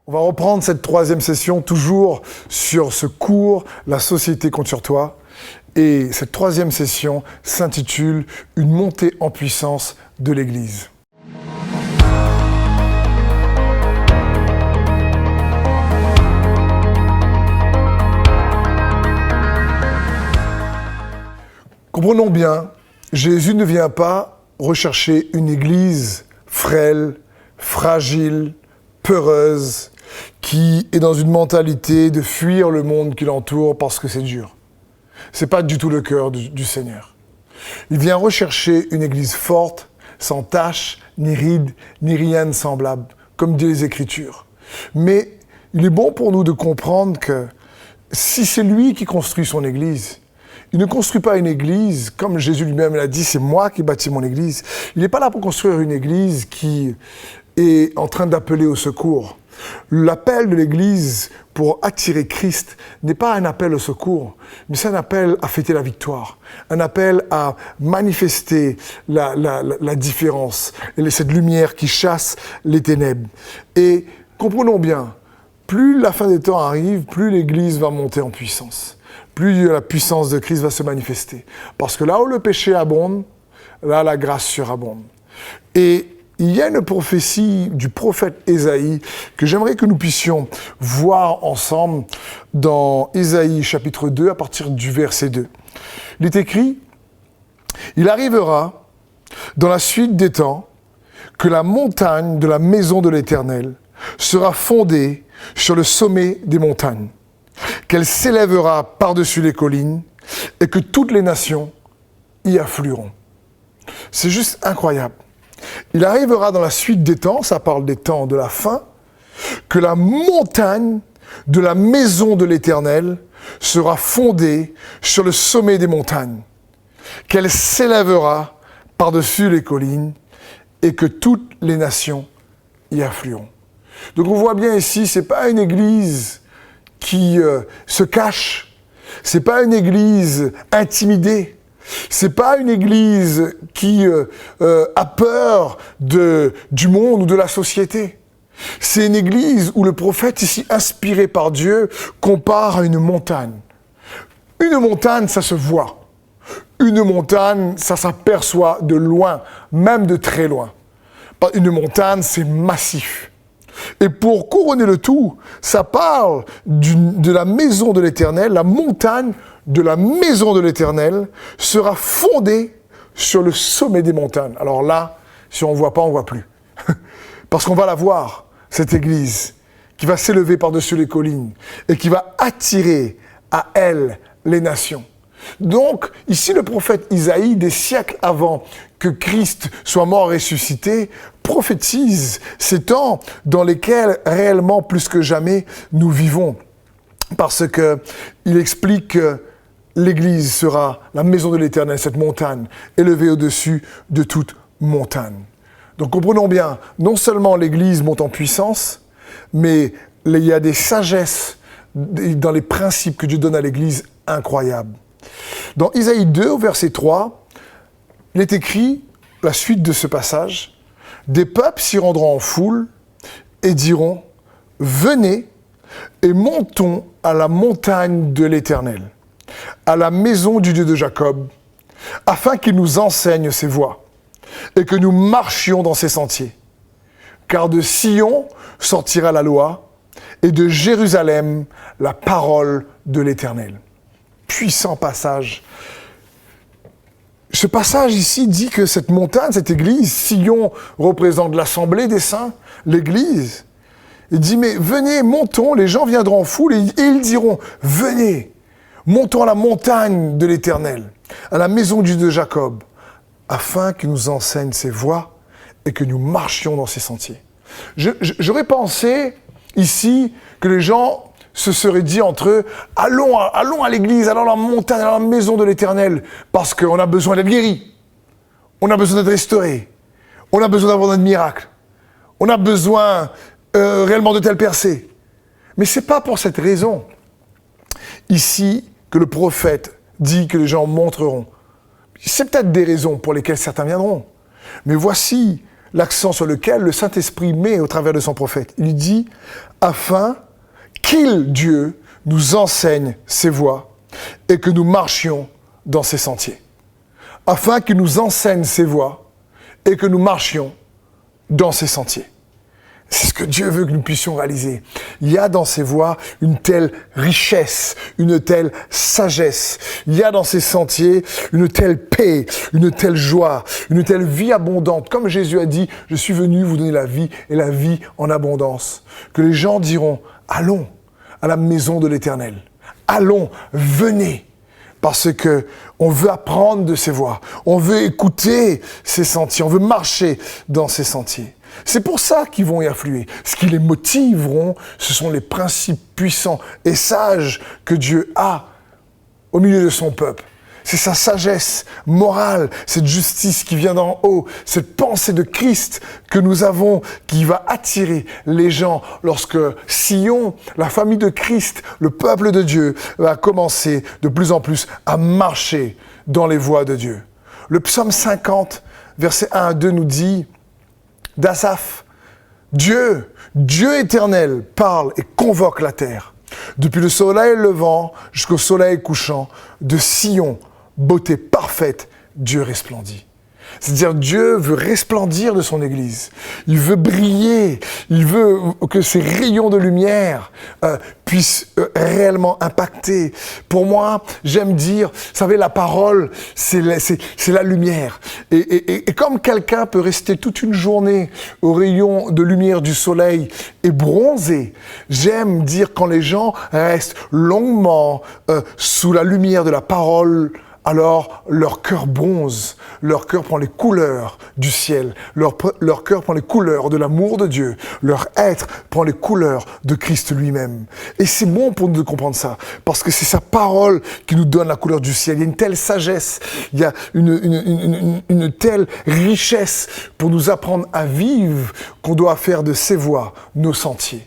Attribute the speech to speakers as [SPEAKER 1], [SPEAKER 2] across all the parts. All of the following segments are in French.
[SPEAKER 1] On va reprendre cette troisième session, toujours sur ce cours « La société compte sur toi ». Et cette troisième session s'intitule « Une montée en puissance de l'Église ». Comprenons bien, Jésus ne vient pas rechercher une Église frêle, fragile, peureuse, qui est dans une mentalité de fuir le monde qui l'entoure parce que c'est dur. Ce n'est pas du tout le cœur du Seigneur. Il vient rechercher une Église forte, sans tache, ni ride, ni rien de semblable, comme dit les Écritures. Mais il est bon pour nous de comprendre que si c'est lui qui construit son Église, il ne construit pas une Église, comme Jésus lui-même l'a dit, c'est moi qui bâtis mon Église. Il n'est pas là pour construire une Église qui est en train d'appeler au secours. L'appel de l'Église pour attirer Christ n'est pas un appel au secours, mais c'est un appel à fêter la victoire, un appel à manifester la différence, cette lumière qui chasse les ténèbres. Et comprenons bien, plus la fin des temps arrive, plus l'Église va monter en puissance, plus la puissance de Christ va se manifester. Parce que là où le péché abonde, là la grâce surabonde. Et il y a une prophétie du prophète Ésaïe que j'aimerais que nous puissions voir ensemble dans Ésaïe chapitre 2 à partir du verset 2. Il est écrit « Il arrivera dans la suite des temps que la montagne de la maison de l'Éternel sera fondée sur le sommet des montagnes, qu'elle s'élèvera par-dessus les collines et que toutes les nations y afflueront. » C'est juste incroyable. Il arrivera dans la suite des temps, ça parle des temps de la fin, que la montagne de la maison de l'Éternel sera fondée sur le sommet des montagnes, qu'elle s'élèvera par-dessus les collines et que toutes les nations y afflueront. Donc on voit bien ici, c'est pas une église qui se cache, c'est pas une église intimidée. C'est pas une église qui a peur du monde ou de la société. C'est une église où le prophète, ici inspiré par Dieu, compare à une montagne. Une montagne, ça se voit. Une montagne, ça s'aperçoit de loin, même de très loin. Une montagne, c'est massif. Et pour couronner le tout, ça parle de la maison de l'Éternel, la montagne de la maison de l'Éternel sera fondée sur le sommet des montagnes. Alors là, si on ne voit pas, on ne voit plus. Parce qu'on va la voir, cette église, qui va s'élever par-dessus les collines et qui va attirer à elle les nations. Donc, ici, le prophète Isaïe, des siècles avant que Christ soit mort et ressuscité, prophétise ces temps dans lesquels, réellement, plus que jamais, nous vivons. Parce qu'il explique que l'Église sera la maison de l'Éternel, cette montagne, élevée au-dessus de toute montagne. Donc comprenons bien, non seulement l'Église monte en puissance, mais il y a des sagesses dans les principes que Dieu donne à l'Église incroyables. Dans Isaïe 2, au verset 3, il est écrit, la suite de ce passage, « Des peuples s'y rendront en foule et diront, « Venez et montons à la montagne de l'Éternel, à la maison du Dieu de Jacob, afin qu'il nous enseigne ses voies et que nous marchions dans ses sentiers. Car de Sion sortira la loi et de Jérusalem la parole de l'Éternel. » Puissant passage. Ce passage ici dit que cette montagne, cette église, Sion représente l'assemblée des saints, l'église. Il dit, mais venez, montons, les gens viendront en foule et ils diront, venez, montons à la montagne de l'Éternel, à la maison du Dieu de Jacob, afin qu'il nous enseigne ses voies et que nous marchions dans ses sentiers. J'aurais pensé ici que les gens se seraient dit entre eux, allons à l'église, allons à la montagne, à la maison de l'Éternel, parce qu'on a besoin d'être guéris, on a besoin d'être restaurés, on a besoin d'avoir un miracle, on a besoin réellement de telle percée. Mais ce n'est pas pour cette raison, ici, que le prophète dit que les gens monteront. C'est peut-être des raisons pour lesquelles certains viendront. Mais voici l'accent sur lequel le Saint-Esprit met au travers de son prophète. Il dit « Afin qu'il, Dieu, nous enseigne ses voies et que nous marchions dans ses sentiers. » Afin qu'il nous enseigne ses voies et que nous marchions dans ses sentiers. C'est ce que Dieu veut que nous puissions réaliser. Il y a dans ses voies une telle richesse, une telle sagesse. Il y a dans ses sentiers une telle paix, une telle joie, une telle vie abondante. Comme Jésus a dit, je suis venu vous donner la vie et la vie en abondance. Que les gens diront, allons à la maison de l'Éternel. Allons, venez. Parce que on veut apprendre de ses voies, on veut écouter ses sentiers, on veut marcher dans ses sentiers. C'est pour ça qu'ils vont y affluer. Ce qui les motiveront, ce sont les principes puissants et sages que Dieu a au milieu de son peuple. C'est sa sagesse morale, cette justice qui vient d'en haut, cette pensée de Christ que nous avons, qui va attirer les gens lorsque Sion, la famille de Christ, le peuple de Dieu, va commencer de plus en plus à marcher dans les voies de Dieu. Le psaume 50, versets 1 à 2 nous dit d'Asaph, Dieu éternel, parle et convoque la terre. Depuis le soleil levant jusqu'au soleil couchant, de Sion, beauté parfaite, Dieu resplendit. C'est-à-dire Dieu veut resplendir de son Église. Il veut briller. Il veut que ces rayons de lumière puissent réellement impacter. Pour moi, j'aime dire, vous savez, la parole, c'est la lumière. Et comme quelqu'un peut rester toute une journée aux rayons de lumière du soleil et bronzer, j'aime dire quand les gens restent longuement sous la lumière de la parole, alors leur cœur bronze, leur cœur prend les couleurs du ciel, leur cœur prend les couleurs de l'amour de Dieu, leur être prend les couleurs de Christ lui-même. Et c'est bon pour nous de comprendre ça, parce que c'est sa parole qui nous donne la couleur du ciel. Il y a une telle sagesse, il y a une telle richesse pour nous apprendre à vivre qu'on doit faire de ses voies nos sentiers.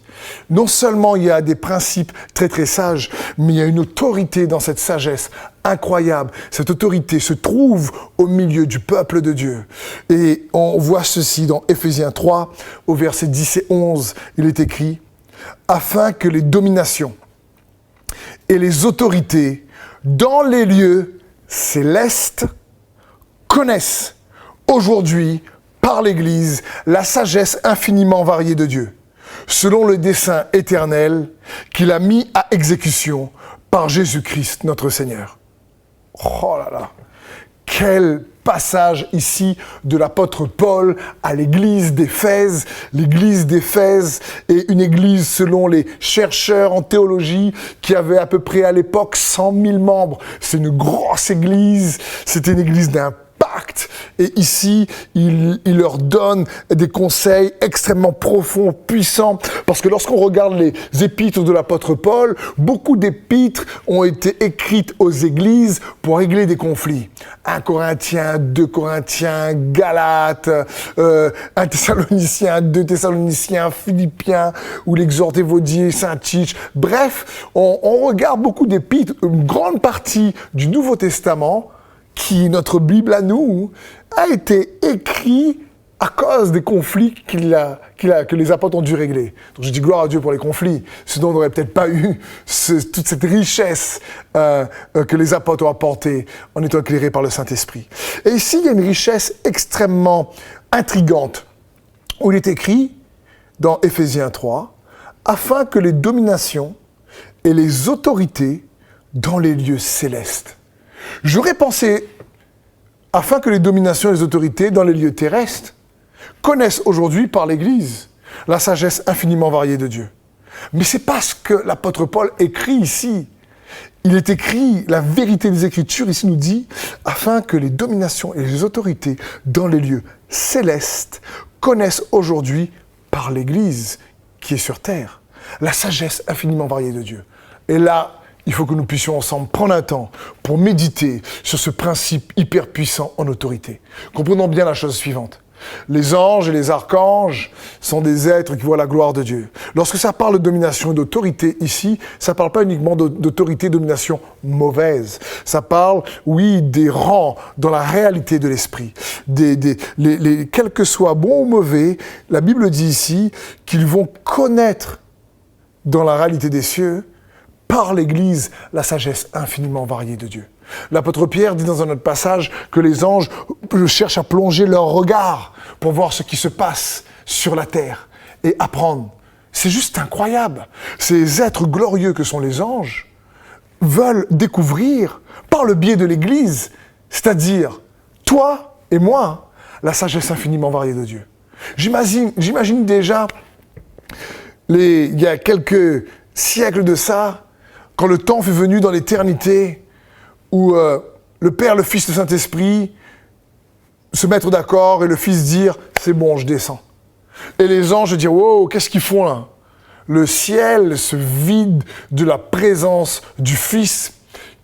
[SPEAKER 1] Non seulement il y a des principes très très sages, mais il y a une autorité dans cette sagesse incroyable. Cette autorité se trouve au milieu du peuple de Dieu. Et on voit ceci dans Éphésiens 3, au verset 10 et 11, il est écrit « Afin que les dominations et les autorités dans les lieux célestes connaissent aujourd'hui par l'Église la sagesse infiniment variée de Dieu, selon le dessein éternel qu'il a mis à exécution par Jésus-Christ notre Seigneur. » Oh là là, quel passage ici de l'apôtre Paul à l'église d'Éphèse. L'église d'Éphèse est une église selon les chercheurs en théologie qui avait à peu près à l'époque 100 000 membres. C'est une grosse église, c'était une église d'impact. Et ici, il leur donne des conseils extrêmement profonds, puissants, parce que lorsqu'on regarde les épîtres de l'apôtre Paul, beaucoup d'épîtres ont été écrites aux églises pour régler des conflits. 1 Corinthiens, 2 Corinthiens, Galates, 1 Thessaloniciens, 2 Thessaloniciens, Philippiens, ou l'exhorté Vaudier, Saint-Tite. Bref, on regarde beaucoup d'épîtres, une grande partie du Nouveau Testament, qui, notre Bible à nous, a été écrit à cause des conflits que les apôtres ont dû régler. Donc je dis gloire à Dieu pour les conflits, sinon on n'aurait peut-être pas eu toute cette richesse que les apôtres ont apportée en étant éclairés par le Saint-Esprit. Et ici, il y a une richesse extrêmement intrigante, où il est écrit, dans Éphésiens 3, « Afin que les dominations et les autorités dans les lieux célestes » J'aurais pensé, afin que les dominations et les autorités dans les lieux terrestres connaissent aujourd'hui par l'Église la sagesse infiniment variée de Dieu. Mais c'est pas ce que l'apôtre Paul écrit ici. Il est écrit, la vérité des Écritures ici nous dit, afin que les dominations et les autorités dans les lieux célestes connaissent aujourd'hui par l'Église qui est sur terre la sagesse infiniment variée de Dieu. Et là, il faut que nous puissions ensemble prendre un temps pour méditer sur ce principe hyper puissant en autorité. Comprenons bien la chose suivante. Les anges et les archanges sont des êtres qui voient la gloire de Dieu. Lorsque ça parle de domination et d'autorité ici, ça ne parle pas uniquement d'autorité et domination mauvaise. Ça parle, oui, des rangs dans la réalité de l'esprit. Quel que soit bon ou mauvais, la Bible dit ici qu'ils vont connaître dans la réalité des cieux, par l'Église, la sagesse infiniment variée de Dieu. L'apôtre Pierre dit dans un autre passage que les anges cherchent à plonger leur regard pour voir ce qui se passe sur la terre et apprendre. C'est juste incroyable. Ces êtres glorieux que sont les anges veulent découvrir, par le biais de l'Église, c'est-à-dire toi et moi, la sagesse infiniment variée de Dieu. J'imagine déjà, il y a quelques siècles de ça, quand le temps fut venu dans l'éternité, où le Père, le Fils, le Saint-Esprit se mettre d'accord et le Fils dire « c'est bon, je descends ». Et les anges dire « wow, qu'est-ce qu'ils font là ?» Le ciel se vide de la présence du Fils,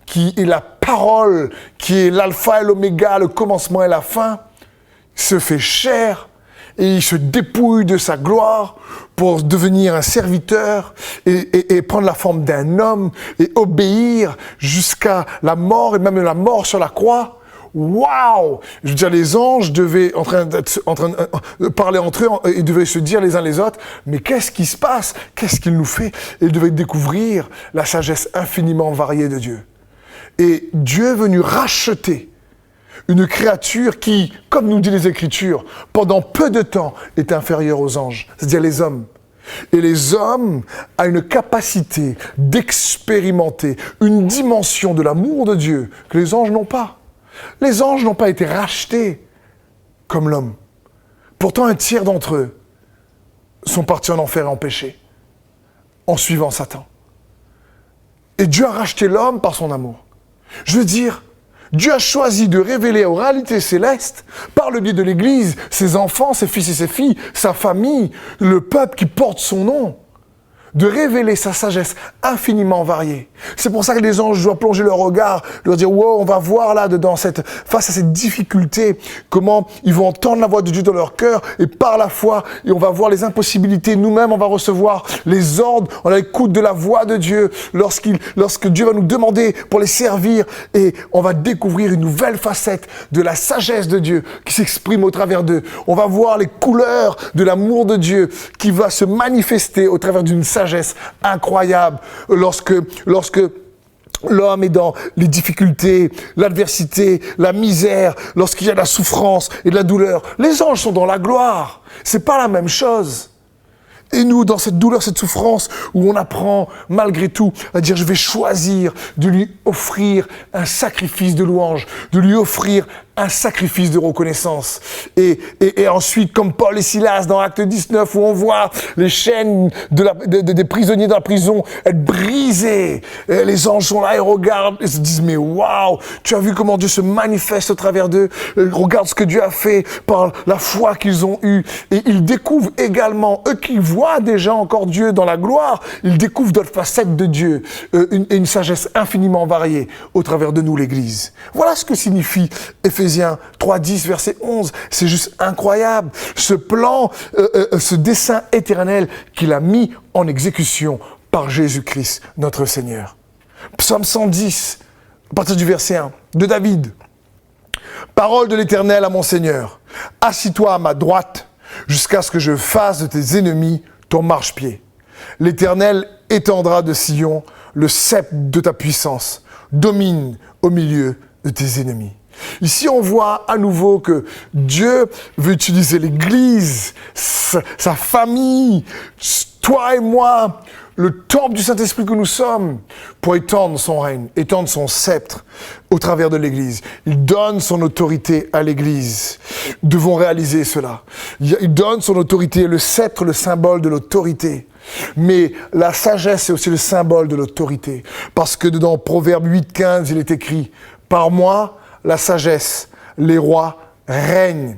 [SPEAKER 1] qui est la parole, qui est l'alpha et l'oméga, le commencement et la fin, se fait chair et il se dépouille de sa gloire pour devenir un serviteur et prendre la forme d'un homme et obéir jusqu'à la mort et même la mort sur la croix. Waouh! Je veux dire, les anges devaient en train de parler entre eux, ils devaient se dire les uns les autres, mais qu'est-ce qui se passe? Qu'est-ce qu'il nous fait? Et ils devaient découvrir la sagesse infiniment variée de Dieu. Et Dieu est venu racheter une créature qui, comme nous dit les Écritures, pendant peu de temps est inférieure aux anges, c'est-à-dire les hommes. Et les hommes ont une capacité d'expérimenter une dimension de l'amour de Dieu que les anges n'ont pas. Les anges n'ont pas été rachetés comme l'homme. Pourtant, un tiers d'entre eux sont partis en enfer et en péché, en suivant Satan. Et Dieu a racheté l'homme par son amour. Je veux dire, Dieu a choisi de révéler aux réalités célestes, par le biais de l'Église, ses enfants, ses fils et ses filles, sa famille, le peuple qui porte son nom, de révéler sa sagesse infiniment variée. C'est pour ça que les anges doivent plonger leur regard, leur dire « wow, on va voir là-dedans, face à cette difficulté, comment ils vont entendre la voix de Dieu dans leur cœur, et par la foi, et on va voir les impossibilités. Nous-mêmes, on va recevoir les ordres, on a l'écoute de la voix de Dieu, lorsque Dieu va nous demander pour les servir, et on va découvrir une nouvelle facette de la sagesse de Dieu qui s'exprime au travers d'eux. On va voir les couleurs de l'amour de Dieu qui va se manifester au travers d'une sagesse incroyable lorsque l'homme est dans les difficultés, l'adversité, la misère, lorsqu'il y a de la souffrance et de la douleur. Les anges sont dans la gloire. C'est pas la même chose. Et nous, dans cette douleur, cette souffrance, où on apprend, malgré tout, à dire « je vais choisir de lui offrir un sacrifice de louange, de lui offrir un sacrifice de reconnaissance. » Et ensuite, comme Paul et Silas dans Acte 19, où on voit les chaînes des prisonniers dans la prison être brisées, et les anges sont là et regardent et se disent « mais waouh, tu as vu comment Dieu se manifeste au travers d'eux, regarde ce que Dieu a fait par la foi qu'ils ont eue. » Et ils découvrent également, eux qui voient déjà encore Dieu dans la gloire, ils découvrent d'autres facettes de Dieu, une sagesse infiniment variée au travers de nous, l'Église. Voilà ce que signifie Éphésiens 3:10, verset 11. C'est juste incroyable. Ce plan, ce dessein éternel qu'il a mis en exécution par Jésus-Christ, notre Seigneur. Psaume 110, à partir du verset 1, de David. Parole de l'Éternel à mon Seigneur. Assis-toi à ma droite, jusqu'à ce que je fasse de tes ennemis ton marchepied. L'Éternel étendra de Sion le sceptre de ta puissance. Domine au milieu de tes ennemis. Ici, on voit à nouveau que Dieu veut utiliser l'Église, sa famille, toi et moi, le temple du Saint-Esprit que nous sommes, pour étendre son règne, étendre son sceptre au travers de l'Église. Il donne son autorité à l'Église. Nous devons réaliser cela. Il donne son autorité, le sceptre, le symbole de l'autorité. Mais la sagesse est aussi le symbole de l'autorité. Parce que dans Proverbe 8:15, il est écrit « Par moi, la sagesse, les rois règnent,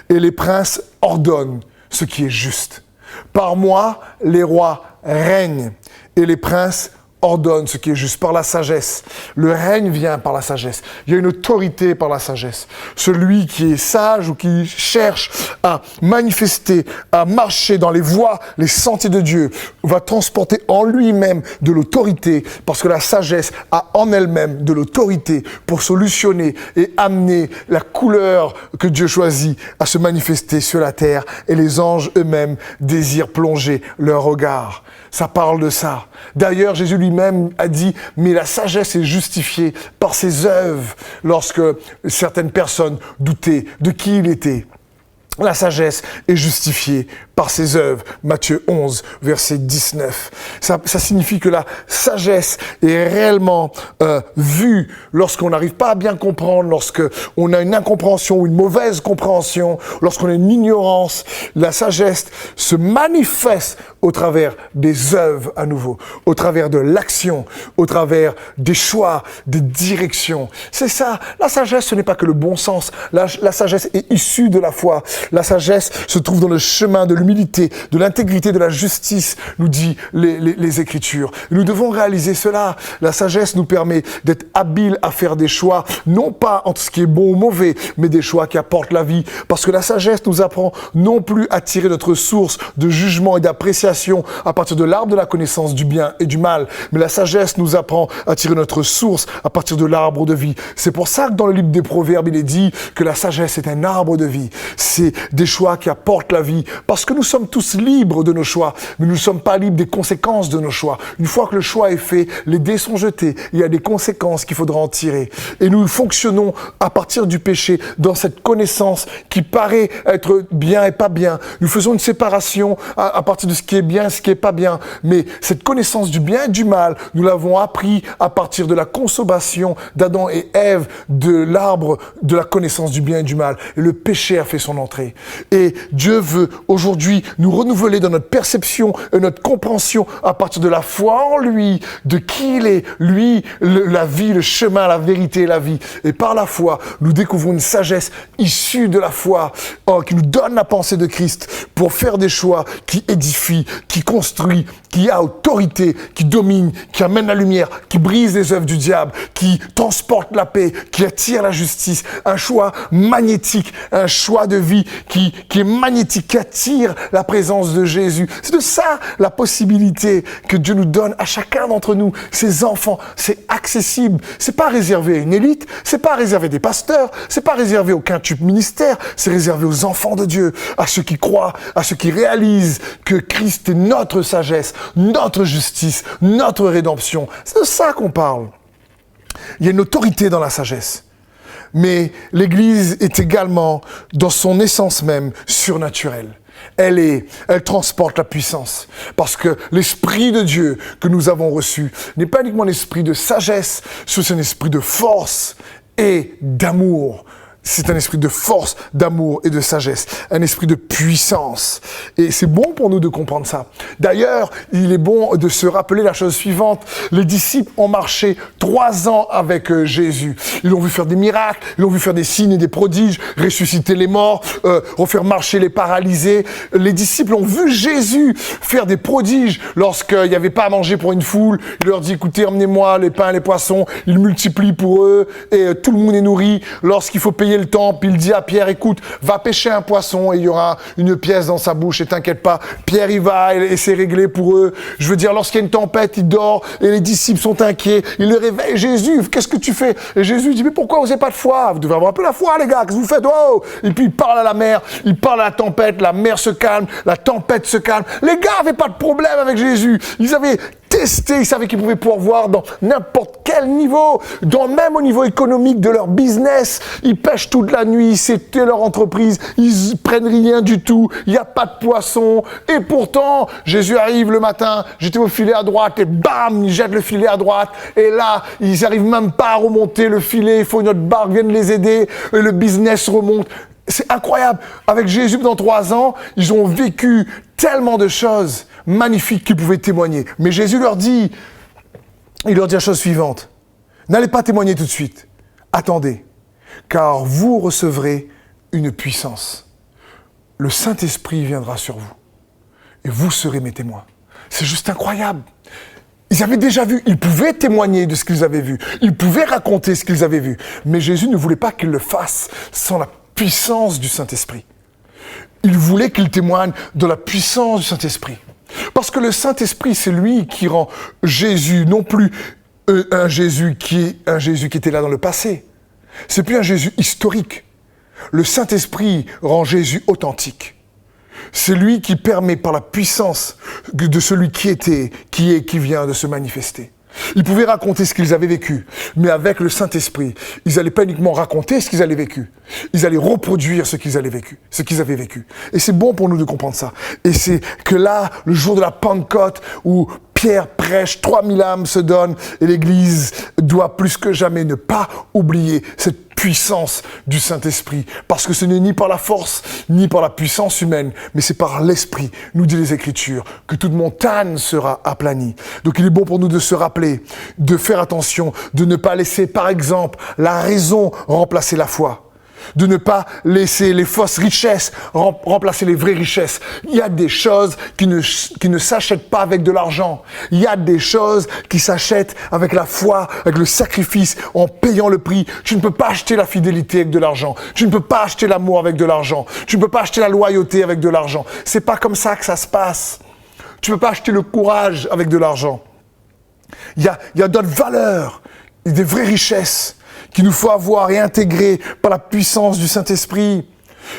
[SPEAKER 1] et les princes ordonnent ce qui est juste. Par moi, les rois règnent, et les princes ordonne ce qui est juste par la sagesse. Le règne vient par la sagesse. Il y a une autorité par la sagesse. Celui qui est sage ou qui cherche à manifester, à marcher dans les voies, les sentiers de Dieu, va transporter en lui-même de l'autorité, parce que la sagesse a en elle-même de l'autorité pour solutionner et amener la couleur que Dieu choisit à se manifester sur la terre, et les anges eux-mêmes désirent plonger leur regard. Ça parle de ça. D'ailleurs, Jésus lui-même a dit, mais la sagesse est justifiée par ses œuvres lorsque certaines personnes doutaient de qui il était. La sagesse est justifiée par ses œuvres. Matthieu 11, verset 19. Ça signifie que la sagesse est réellement vue lorsqu'on n'arrive pas à bien comprendre, lorsqu'on a une incompréhension ou une mauvaise compréhension, lorsqu'on a une ignorance. La sagesse se manifeste au travers des œuvres à nouveau, au travers de l'action, au travers des choix, des directions. C'est ça. La sagesse, ce n'est pas que le bon sens. La sagesse est issue de la foi. La sagesse se trouve dans le chemin de l'humilité, de l'intégrité, de la justice, nous dit les Écritures. Nous devons réaliser cela. La sagesse nous permet d'être habiles à faire des choix, non pas entre ce qui est bon ou mauvais, mais des choix qui apportent la vie. Parce que la sagesse nous apprend non plus à tirer notre source de jugement et d'appréciation à partir de l'arbre de la connaissance du bien et du mal, mais la sagesse nous apprend à tirer notre source à partir de l'arbre de vie. C'est pour ça que dans le livre des Proverbes, il est dit que la sagesse est un arbre de vie. C'est des choix qui apportent la vie, parce que nous sommes tous libres de nos choix, mais nous ne sommes pas libres des conséquences de nos choix. Une fois que le choix est fait, les dés sont jetés, il y a des conséquences qu'il faudra en tirer. Et nous fonctionnons à partir du péché, dans cette connaissance qui paraît être bien et pas bien. Nous faisons une séparation à partir de ce qui est bien et ce qui est pas bien. Mais cette connaissance du bien et du mal, nous l'avons appris à partir de la consommation d'Adam et Ève de l'arbre de la connaissance du bien et du mal. Et le péché a fait son entrée. Et Dieu veut aujourd'hui nous renouveler dans notre perception et notre compréhension à partir de la foi en lui, de qui il est, lui, la vie, le chemin, la vérité et la vie. Et par la foi, nous découvrons une sagesse issue de la foi, qui nous donne la pensée de Christ pour faire des choix qui édifient, qui construit, qui a autorité, qui domine, qui amène la lumière, qui brise les œuvres du diable, qui transporte la paix, qui attire la justice. Un choix magnétique, un choix de vie qui est magnétique, qui attire la présence de Jésus. C'est de ça la possibilité que Dieu nous donne à chacun d'entre nous, ses enfants. C'est accessible. C'est pas réservé à une élite, c'est pas réservé à des pasteurs, c'est pas réservé à aucun type ministère, c'est réservé aux enfants de Dieu, à ceux qui croient, à ceux qui réalisent que Christ est notre sagesse, notre justice, notre rédemption. C'est de ça qu'on parle. Il y a une autorité dans la sagesse. Mais l'Église est également, dans son essence même, surnaturelle. Elle transporte la puissance. Parce que l'Esprit de Dieu que nous avons reçu n'est pas uniquement un esprit de sagesse, c'est un esprit de force et d'amour. C'est un esprit de force, d'amour et de sagesse, un esprit de puissance. Et c'est bon pour nous de comprendre ça. D'ailleurs, il est bon de se rappeler la chose suivante. Les disciples ont marché 3 ans avec Jésus. Ils l'ont vu faire des miracles, ils l'ont vu faire des signes et des prodiges, ressusciter les morts, refaire marcher les paralysés. Les disciples ont vu Jésus faire des prodiges lorsqu'il n'y avait pas à manger pour une foule. Il leur dit, écoutez, emmenez-moi les pains et les poissons. Il multiplie pour eux et tout le monde est nourri. Lorsqu'il faut payer le temple, il dit à Pierre, écoute, va pêcher un poisson et il y aura une pièce dans sa bouche et t'inquiète pas. Pierre, il va et c'est réglé pour eux. Je veux dire, lorsqu'il y a une tempête, il dort et les disciples sont inquiets. Il le réveille, Jésus, qu'est-ce que tu fais? Et Jésus dit, mais pourquoi vous n'avez pas de foi? Vous devez avoir un peu la foi, les gars, qu'est-ce que vous faites? Oh! Et puis il parle à la mer, il parle à la tempête, la mer se calme, la tempête se calme. Les gars n'avaient pas de problème avec Jésus. Ils avaient testé, ils savaient qu'ils pouvaient pourvoir dans n'importe quel niveau, même au niveau économique de leur business. Ils pêchent toute la nuit, c'était leur entreprise, ils prennent rien du tout, il n'y a pas de poisson. Et pourtant, Jésus arrive le matin, j'étais au filet à droite et bam, il jette le filet à droite. Et là, ils n'arrivent même pas à remonter le filet, il faut une autre barque vienne les aider et le business remonte. C'est incroyable. Avec Jésus, dans 3 ans, ils ont vécu tellement de choses magnifiques qu'ils pouvaient témoigner. Mais Jésus leur dit la chose suivante. N'allez pas témoigner tout de suite. Attendez, car vous recevrez une puissance. Le Saint-Esprit viendra sur vous et vous serez mes témoins. C'est juste incroyable. Ils avaient déjà vu, ils pouvaient témoigner de ce qu'ils avaient vu, ils pouvaient raconter ce qu'ils avaient vu. Mais Jésus ne voulait pas qu'ils le fassent sans la puissance du Saint-Esprit. Il voulait qu'ils témoignent de la puissance du Saint-Esprit. Parce que le Saint-Esprit, c'est lui qui rend Jésus, non plus un Jésus qui était là dans le passé. C'est plus un Jésus historique. Le Saint-Esprit rend Jésus authentique. C'est lui qui permet par la puissance de celui qui était, qui est, qui vient de se manifester. Ils pouvaient raconter ce qu'ils avaient vécu, mais avec le Saint-Esprit, ils n'allaient pas uniquement raconter ce qu'ils avaient vécu, ils allaient reproduire ce qu'ils avaient vécu. Et c'est bon pour nous de comprendre ça. Et c'est que là, le jour de la Pentecôte, où Pierre prêche, 3000 âmes se donnent, et l'Église doit plus que jamais ne pas oublier cette puissance du Saint-Esprit, parce que ce n'est ni par la force, ni par la puissance humaine, mais c'est par l'Esprit, nous dit les Écritures, que toute montagne sera aplanie. Donc il est bon pour nous de se rappeler, de faire attention, de ne pas laisser, par exemple, la raison remplacer la foi. De ne pas laisser les fausses richesses remplacer les vraies richesses. Il y a des choses qui ne s'achètent pas avec de l'argent. Il y a des choses qui s'achètent avec la foi, avec le sacrifice, en payant le prix. Tu ne peux pas acheter la fidélité avec de l'argent. Tu ne peux pas acheter l'amour avec de l'argent. Tu ne peux pas acheter la loyauté avec de l'argent. C'est pas comme ça que ça se passe. Tu ne peux pas acheter le courage avec de l'argent. Il y a d'autres valeurs, des vraies richesses qu'il nous faut avoir et intégrer par la puissance du Saint-Esprit.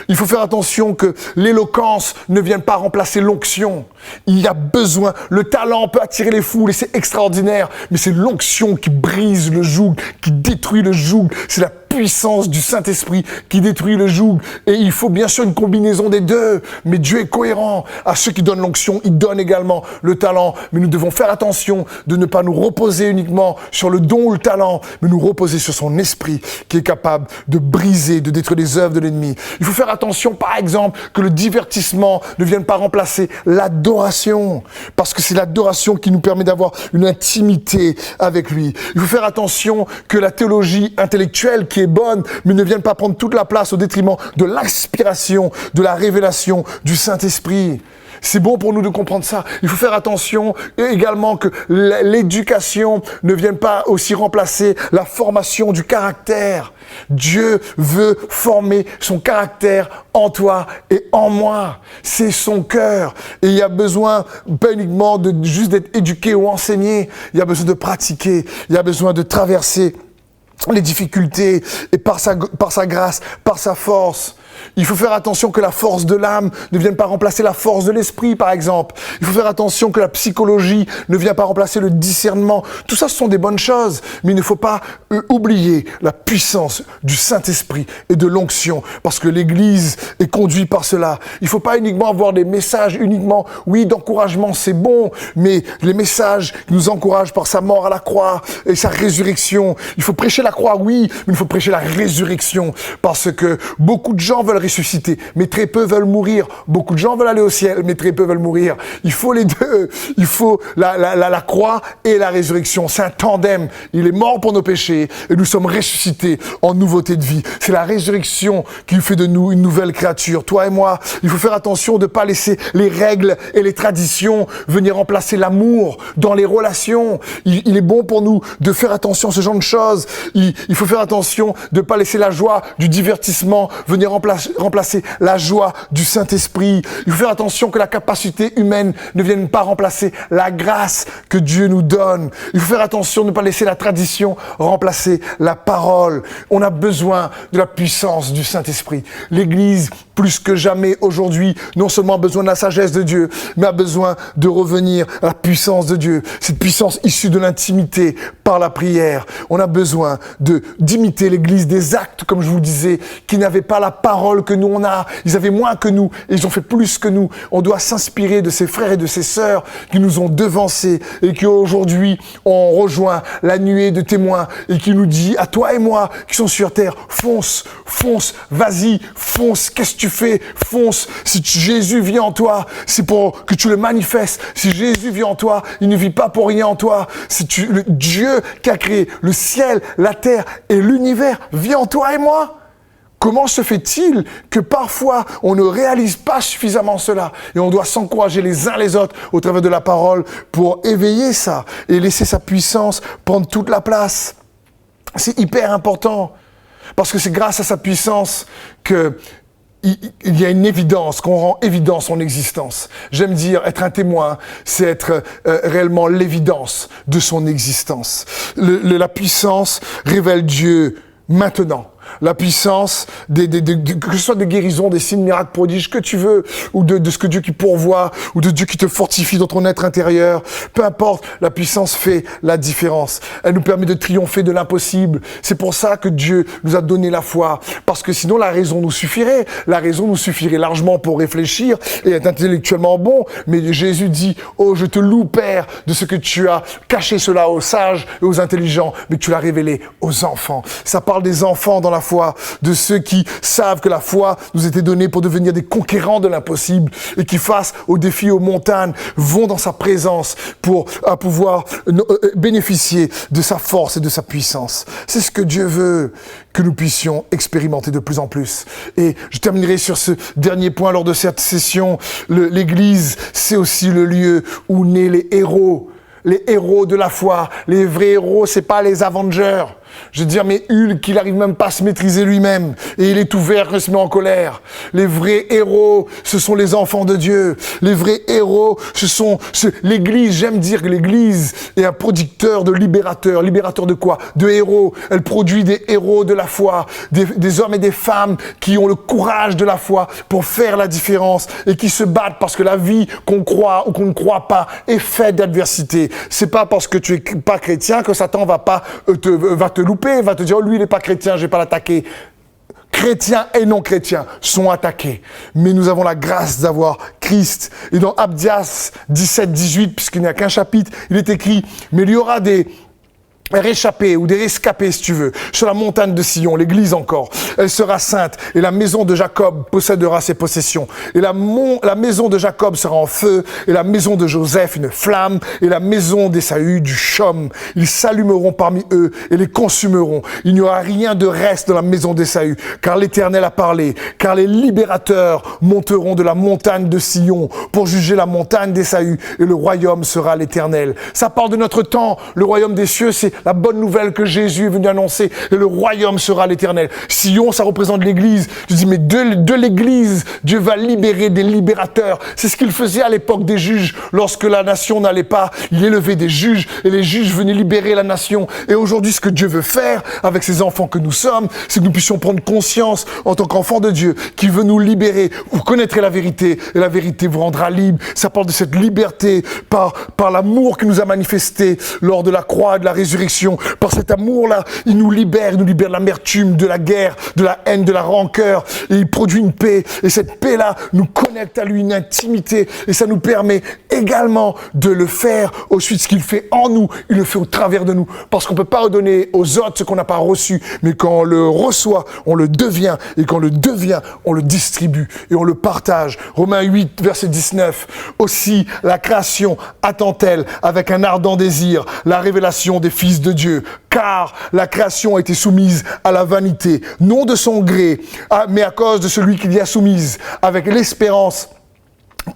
[SPEAKER 1] Il faut faire attention que l'éloquence ne vienne pas remplacer l'onction. Il y a besoin, le talent peut attirer les foules et c'est extraordinaire, mais c'est l'onction qui brise le joug, qui détruit le joug. C'est la puissance du Saint-Esprit qui détruit le joug. Et il faut bien sûr une combinaison des deux. Mais Dieu est cohérent. À ceux qui donnent l'onction, il donne également le talent. Mais nous devons faire attention de ne pas nous reposer uniquement sur le don ou le talent, mais nous reposer sur son esprit qui est capable de briser, de détruire les œuvres de l'ennemi. Il faut faire attention, par exemple, que le divertissement ne vienne pas remplacer l'adoration. Parce que c'est l'adoration qui nous permet d'avoir une intimité avec lui. Il faut faire attention que la théologie intellectuelle qui est bonne, mais ne vienne pas prendre toute la place au détriment de l'inspiration, de la révélation du Saint-Esprit. C'est bon pour nous de comprendre ça. Il faut faire attention également que l'éducation ne vienne pas aussi remplacer la formation du caractère. Dieu veut former son caractère en toi et en moi. C'est son cœur. Et il y a besoin, pas uniquement de juste d'être éduqué ou enseigné, il y a besoin de pratiquer, il y a besoin de traverser les difficultés et par sa grâce, par sa force. Il faut faire attention que la force de l'âme ne vienne pas remplacer la force de l'esprit, par exemple. Il faut faire attention que la psychologie ne vienne pas remplacer le discernement. Tout ça, ce sont des bonnes choses, mais il ne faut pas oublier la puissance du Saint-Esprit et de l'onction, parce que l'Église est conduite par cela. Il ne faut pas uniquement avoir des messages oui, d'encouragement, c'est bon, mais les messages qui nous encouragent par sa mort à la croix et sa résurrection. Il faut prêcher la croix, oui, mais il faut prêcher la résurrection, parce que beaucoup de gens veulent ressusciter, mais très peu veulent mourir. Beaucoup de gens veulent aller au ciel, mais très peu veulent mourir. Il faut les deux. Il faut la croix et la résurrection. C'est un tandem. Il est mort pour nos péchés et nous sommes ressuscités en nouveauté de vie. C'est la résurrection qui fait de nous une nouvelle créature. Toi et moi, il faut faire attention de ne pas laisser les règles et les traditions venir remplacer l'amour dans les relations. Il est bon pour nous de faire attention à ce genre de choses. Il faut faire attention de ne pas laisser la joie du divertissement venir remplacer la joie du Saint-Esprit. Il faut faire attention que la capacité humaine ne vienne pas remplacer la grâce que Dieu nous donne. Il faut faire attention de ne pas laisser la tradition remplacer la parole. On a besoin de la puissance du Saint-Esprit. L'Église, plus que jamais aujourd'hui, non seulement a besoin de la sagesse de Dieu, mais a besoin de revenir à la puissance de Dieu. Cette puissance issue de l'intimité par la prière. On a besoin d'imiter l'Église des actes, comme je vous disais, qui n'avaient pas la parole que nous on a. Ils avaient moins que nous et ils ont fait plus que nous. On doit s'inspirer de ces frères et de ces sœurs qui nous ont devancés et qui aujourd'hui ont rejoint la nuée de témoins et qui nous dit à toi et moi qui sont sur terre, fonce, vas-y, fonce, qu'est-ce que tu fais? Fonce. Si Jésus vit en toi, c'est pour que tu le manifestes. Si Jésus vit en toi, il ne vit pas pour rien en toi. Le Dieu qui a créé le ciel, la terre et l'univers vit en toi et moi. Comment se fait-il que parfois on ne réalise pas suffisamment cela et on doit s'encourager les uns les autres au travers de la parole pour éveiller ça et laisser sa puissance prendre toute la place. C'est hyper important parce que c'est grâce à sa puissance que il y a une évidence, qu'on rend évident son existence. J'aime dire, être un témoin, c'est être réellement l'évidence de son existence. La puissance révèle Dieu maintenant. La puissance, que ce soit des guérisons, des signes, miracles, prodiges, que tu veux, ou de ce que Dieu qui pourvoit, ou de Dieu qui te fortifie dans ton être intérieur. Peu importe, la puissance fait la différence. Elle nous permet de triompher de l'impossible. C'est pour ça que Dieu nous a donné la foi. Parce que sinon, la raison nous suffirait. La raison nous suffirait largement pour réfléchir et être intellectuellement bon. Mais Jésus dit, oh, je te loue, Père, de ce que tu as caché cela aux sages et aux intelligents, mais tu l'as révélé aux enfants. Ça parle des enfants dans la foi, de ceux qui savent que la foi nous était donnée pour devenir des conquérants de l'impossible et qui face aux défis, aux montagnes, vont dans sa présence pour pouvoir bénéficier de sa force et de sa puissance. C'est ce que Dieu veut que nous puissions expérimenter de plus en plus. Et je terminerai sur ce dernier point lors de cette session. L'Église, c'est aussi le lieu où naissent les héros. Les héros de la foi. Les vrais héros, c'est pas les Avengers. Je veux dire, mais Hulk, il n'arrive même pas à se maîtriser lui-même. Et il est tout vert, il se met en colère. Les vrais héros, ce sont les enfants de Dieu. Les vrais héros, l'Église, j'aime dire que l'Église est un producteur de libérateurs. Libérateurs de quoi? De héros. Elle produit des héros de la foi. Des hommes et des femmes qui ont le courage de la foi pour faire la différence et qui se battent parce que la vie qu'on croit ou qu'on ne croit pas est faite d'adversité. C'est pas parce que tu es pas chrétien que Satan va te louper, va te dire, oh, lui, il n'est pas chrétien, je vais pas l'attaquer. Chrétiens et non chrétiens sont attaqués. Mais nous avons la grâce d'avoir Christ. Et dans Abdias 17-18, puisqu'il n'y a qu'un chapitre, il est écrit, mais il y aura des réchappés ou des rescapés, si tu veux, sur la montagne de Sion, l'église encore. Elle sera sainte et la maison de Jacob possédera ses possessions. Et la maison de Jacob sera en feu et la maison de Joseph une flamme et la maison d'Ésaü du chaume. Ils s'allumeront parmi eux et les consumeront. Il n'y aura rien de reste dans la maison d'Ésaü, car l'Éternel a parlé, car les libérateurs monteront de la montagne de Sion pour juger la montagne d'Ésaü et le royaume sera l'Éternel. Ça parle de notre temps. Le royaume des cieux, c'est la bonne nouvelle que Jésus est venu annoncer et le royaume sera l'Éternel. Sion, ça représente l'Église. Je dis, mais de l'Église, Dieu va libérer des libérateurs. C'est ce qu'il faisait à l'époque des juges. Lorsque la nation n'allait pas, il élevait des juges et les juges venaient libérer la nation. Et aujourd'hui, ce que Dieu veut faire avec ces enfants que nous sommes, c'est que nous puissions prendre conscience en tant qu'enfants de Dieu qui veut nous libérer. Vous connaîtrez la vérité et la vérité vous rendra libre. Ça parle de cette liberté par l'amour qu'il nous a manifesté lors de la croix et de la résurrection. Par cet amour-là, il nous libère de l'amertume, de la guerre, de la haine, de la rancœur. Et il produit une paix. Et cette paix-là nous connecte à lui, une intimité. Et ça nous permet également de le faire. Ensuite, ce qu'il fait en nous, il le fait au travers de nous. Parce qu'on ne peut pas redonner aux autres ce qu'on n'a pas reçu. Mais quand on le reçoit, on le devient. Et quand on le devient, on le distribue. Et on le partage. Romains 8, verset 19. Aussi, la création attend-elle avec un ardent désir la révélation des fils de Dieu, car la création a été soumise à la vanité, non de son gré, mais à cause de celui qui l'y a soumise, avec l'espérance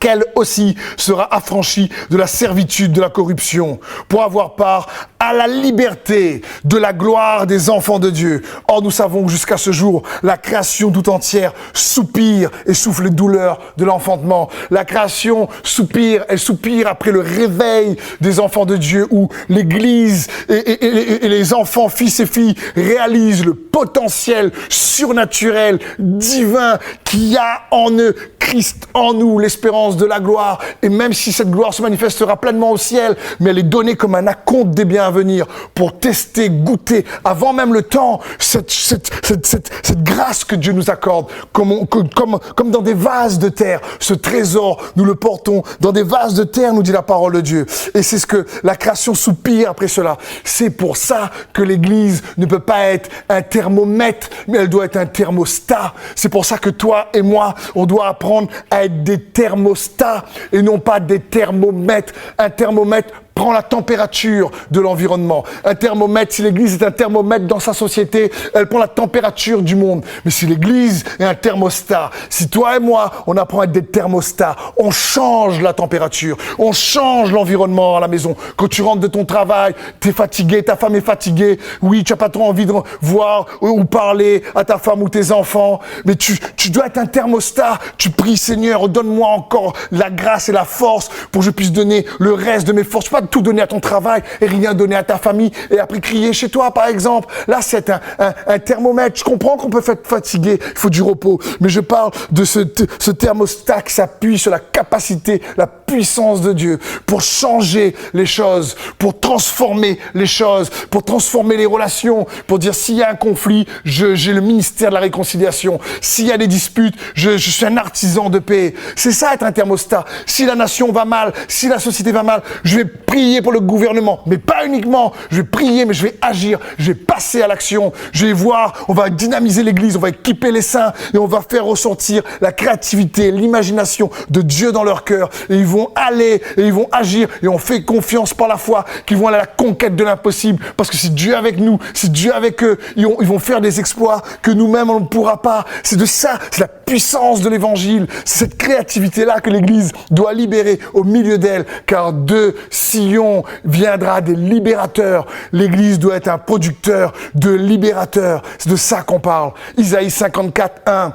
[SPEAKER 1] qu'elle aussi sera affranchie de la servitude de la corruption, pour avoir part à la liberté de la gloire des enfants de Dieu. Or, nous savons que jusqu'à ce jour, la création tout entière soupire et souffle les douleurs de l'enfantement. La création soupire, elle soupire après le réveil des enfants de Dieu, où l'Église et les enfants, fils et filles, réalisent le potentiel surnaturel, divin, qu'il y a en eux, Christ en nous, l'espérance de la gloire. Et même si cette gloire se manifestera pleinement au ciel, mais elle est donnée comme un acompte des biens à venir pour tester, goûter, avant même le temps, cette grâce que Dieu nous accorde, comme dans des vases de terre. Ce trésor, nous le portons dans des vases de terre, nous dit la parole de Dieu. Et c'est ce que la création soupire après cela. C'est pour ça que l'Église ne peut pas être un thermomètre, mais elle doit être un thermostat. C'est pour ça que toi et moi, on doit apprendre à être des thermostats et non pas des thermomètres. Un thermomètre prend la température de l'environnement. Un thermomètre, si l'Église est un thermomètre dans sa société, elle prend la température du monde. Mais si l'Église est un thermostat, si toi et moi, on apprend à être des thermostats, on change la température, on change l'environnement à la maison. Quand tu rentres de ton travail, tu es fatigué, ta femme est fatiguée, oui, tu n'as pas trop envie de voir ou parler à ta femme ou tes enfants, mais tu dois être un thermostat. Tu pries, Seigneur, donne-moi encore la grâce et la force pour que je puisse donner le reste de mes forces. Tu peux pas tout donner à ton travail et rien donner à ta famille et après crier chez toi, par exemple. Là, c'est un thermomètre. Je comprends qu'on peut être fatigué, il faut du repos, mais je parle de ce thermostat qui s'appuie sur la capacité, la puissance de Dieu pour changer les choses, pour transformer les choses, pour transformer les relations, pour dire s'il y a un conflit, j'ai le ministère de la réconciliation. S'il y a des disputes, je suis un artisan de paix. C'est ça être un thermostat. Si la nation va mal, si la société va mal, je vais prier pour le gouvernement, mais pas uniquement. Je vais prier, mais je vais agir, je vais passer à l'action. Je vais voir, on va dynamiser l'Église, on va équiper les saints et on va faire ressortir la créativité, l'imagination de Dieu dans leur cœur. Et ils vont aller et ils vont agir et on fait confiance par la foi qu'ils vont aller à la conquête de l'impossible. Parce que si Dieu est avec nous, si Dieu est avec eux, ils vont faire des exploits que nous-mêmes on ne pourra pas. C'est de ça, c'est la puissance de l'Évangile. C'est cette créativité-là que l'Église doit libérer au milieu d'elle. Car de Sion viendra des libérateurs. L'Église doit être un producteur de libérateurs. C'est de ça qu'on parle. Isaïe 54, 1.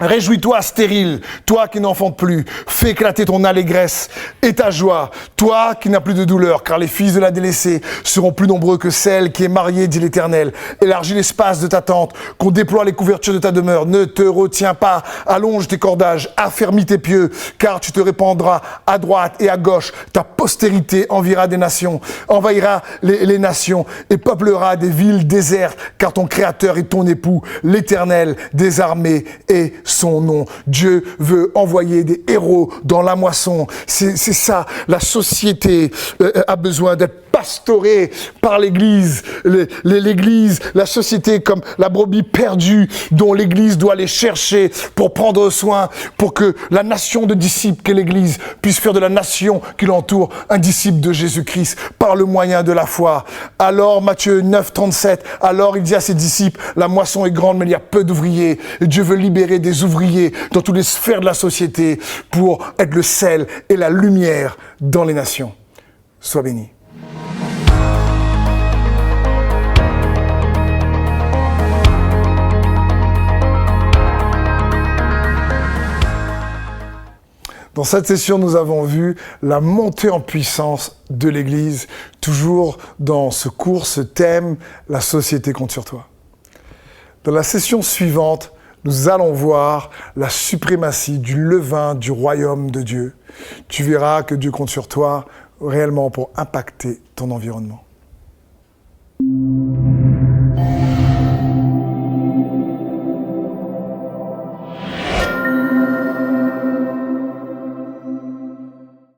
[SPEAKER 1] Réjouis-toi, stérile, toi qui n'enfantes plus, fais éclater ton allégresse et ta joie, toi qui n'as plus de douleur, car les fils de la délaissée seront plus nombreux que celle qui est mariée, dit l'Éternel. Élargis l'espace de ta tente, qu'on déploie les couvertures de ta demeure, ne te retiens pas, allonge tes cordages, affermis tes pieux, car tu te répandras à droite et à gauche, ta postérité envahira les nations et peuplera des villes désertes, car ton Créateur est ton époux, l'Éternel des armées est son nom. Dieu veut envoyer des héros dans la moisson. C'est ça. La société a besoin d'être pastorée par l'Église. L'Église, la société comme la brebis perdue dont l'Église doit aller chercher pour prendre soin, pour que la nation de disciples qu'est l'Église puisse faire de la nation qui l'entoure un disciple de Jésus-Christ par le moyen de la foi. Alors, Matthieu 9, 37, alors il dit à ses disciples, la moisson est grande mais il y a peu d'ouvriers. Et Dieu veut libérer des ouvriers dans toutes les sphères de la société pour être le sel et la lumière dans les nations. Sois béni. Dans cette session, nous avons vu la montée en puissance de l'Église, toujours dans ce cours, ce thème, la société compte sur toi. Dans la session suivante, nous allons voir la suprématie du levain du royaume de Dieu. Tu verras que Dieu compte sur toi réellement pour impacter ton environnement.